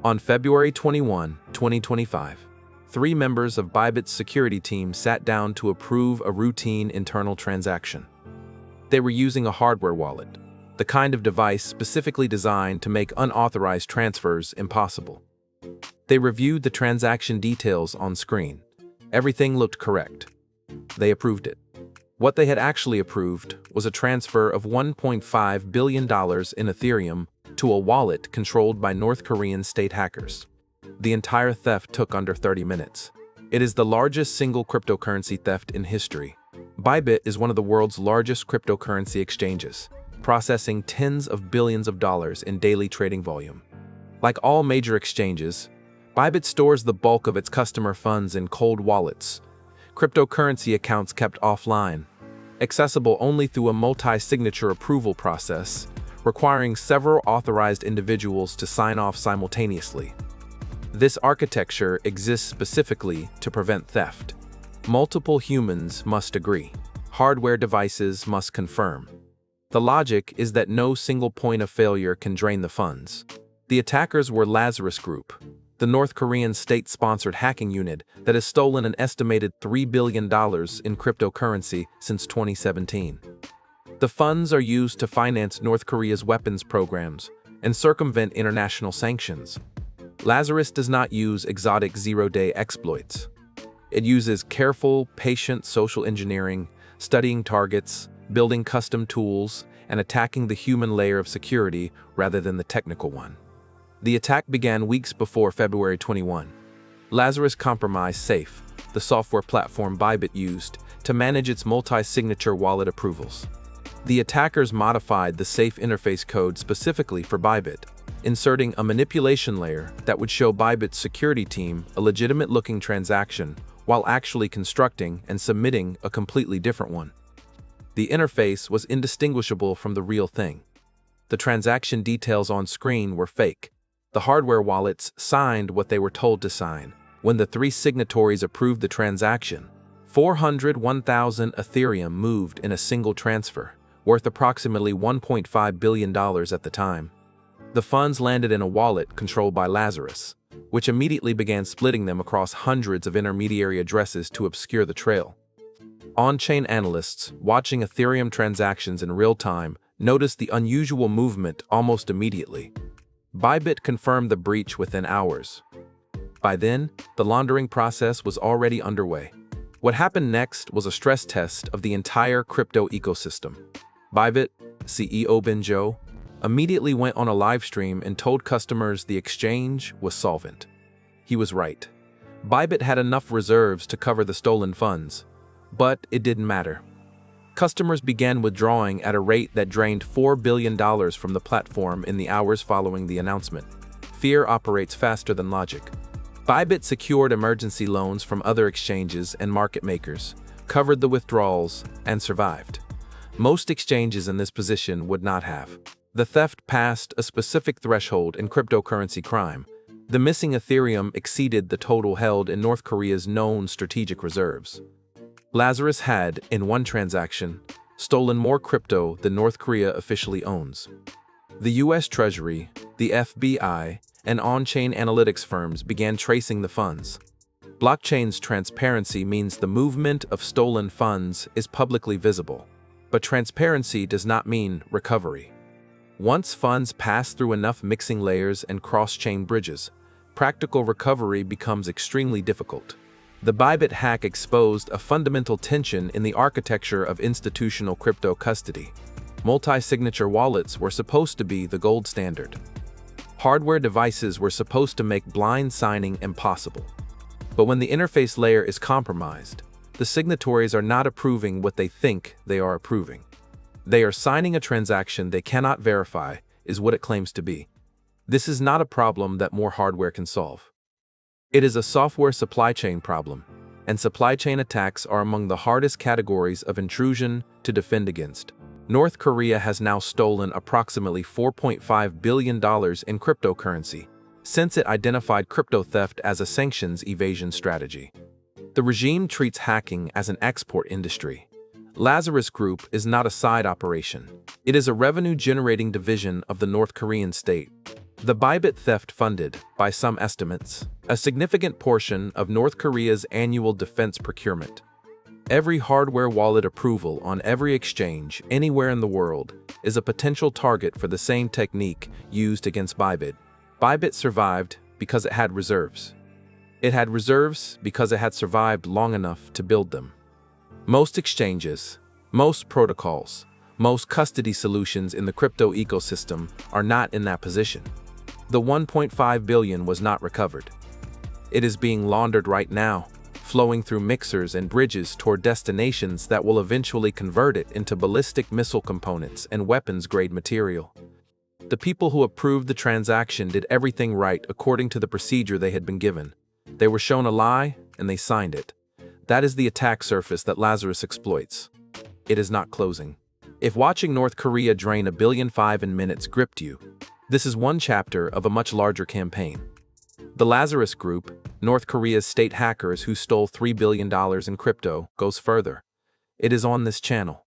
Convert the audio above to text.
On February 21, 2025, 3 members of Bybit's security team sat down to approve a routine internal transaction. They were using a hardware wallet, the kind of device specifically designed to make unauthorized transfers impossible. They reviewed the transaction details on screen. Everything looked correct. They approved it. What they had actually approved was a transfer of $1.5 billion in Ethereum to a wallet controlled by North Korean state hackers. The entire theft took under 30 minutes. It is the largest single cryptocurrency theft in history. Bybit is one of the world's largest cryptocurrency exchanges, processing tens of billions of dollars in daily trading volume. Like all major exchanges, Bybit stores the bulk of its customer funds in cold wallets, cryptocurrency accounts kept offline, accessible only through a multi-signature approval process, requiring several authorized individuals to sign off simultaneously. This architecture exists specifically to prevent theft. Multiple humans must agree. Hardware devices must confirm. The logic is that no single point of failure can drain the funds. The attackers were Lazarus Group, the North Korean state-sponsored hacking unit that has stolen an estimated $3 billion in cryptocurrency since 2017. The funds are used to finance North Korea's weapons programs and circumvent international sanctions. Lazarus does not use exotic zero-day exploits. It uses careful, patient social engineering, studying targets, building custom tools, and attacking the human layer of security rather than the technical one. The attack began weeks before February 21. Lazarus compromised Safe, the software platform Bybit used to manage its multi-signature wallet approvals. The attackers modified the Safe interface code specifically for Bybit, inserting a manipulation layer that would show Bybit's security team a legitimate-looking transaction while actually constructing and submitting a completely different one. The interface was indistinguishable from the real thing. The transaction details on screen were fake. The hardware wallets signed what they were told to sign. When the 3 signatories approved the transaction, 401,000 Ethereum moved in a single transfer, worth approximately $1.5 billion at the time. The funds landed in a wallet controlled by Lazarus, which immediately began splitting them across hundreds of intermediary addresses to obscure the trail. On-chain analysts watching Ethereum transactions in real time noticed the unusual movement almost immediately. Bybit confirmed the breach within hours. By then, the laundering process was already underway. What happened next was a stress test of the entire crypto ecosystem. Bybit CEO Ben Zhou immediately went on a live stream and told customers the exchange was solvent. He was right. Bybit had enough reserves to cover the stolen funds, but it didn't matter. Customers began withdrawing at a rate that drained $4 billion from the platform in the hours following the announcement. Fear operates faster than logic. Bybit secured emergency loans from other exchanges and market makers, covered the withdrawals, and survived. Most exchanges in this position would not have. The theft passed a specific threshold in cryptocurrency crime. The missing Ethereum exceeded the total held in North Korea's known strategic reserves. Lazarus had, in one transaction, stolen more crypto than North Korea officially owns. The U.S. Treasury, the FBI, and on-chain analytics firms began tracing the funds. Blockchain's transparency means the movement of stolen funds is publicly visible, but transparency does not mean recovery. Once funds pass through enough mixing layers and cross-chain bridges, practical recovery becomes extremely difficult. The Bybit hack exposed a fundamental tension in the architecture of institutional crypto custody. Multi-signature wallets were supposed to be the gold standard. Hardware devices were supposed to make blind signing impossible. But when the interface layer is compromised, the signatories are not approving what they think they are approving. They are signing a transaction they cannot verify is what it claims to be. This is not a problem that more hardware can solve. It is a software supply chain problem, and supply chain attacks are among the hardest categories of intrusion to defend against. North Korea has now stolen approximately $4.5 billion in cryptocurrency since it identified crypto theft as a sanctions evasion strategy. The regime treats hacking as an export industry. Lazarus Group is not a side operation. It is a revenue-generating division of the North Korean state. The Bybit theft funded, by some estimates, a significant portion of North Korea's annual defense procurement. Every hardware wallet approval on every exchange anywhere in the world is a potential target for the same technique used against Bybit. Bybit survived because it had reserves. It had reserves because it had survived long enough to build them. Most exchanges, most protocols, most custody solutions in the crypto ecosystem are not in that position. The 1.5 billion was not recovered. It is being laundered right now, flowing through mixers and bridges toward destinations that will eventually convert it into ballistic missile components and weapons-grade material. The people who approved the transaction did everything right according to the procedure they had been given. They were shown a lie, and they signed it. That is the attack surface that Lazarus exploits. It is not closing. If watching North Korea drain $1.5 billion in minutes gripped you, this is one chapter of a much larger campaign. The Lazarus Group, North Korea's state hackers who stole $3 billion in crypto, goes further. It is on this channel.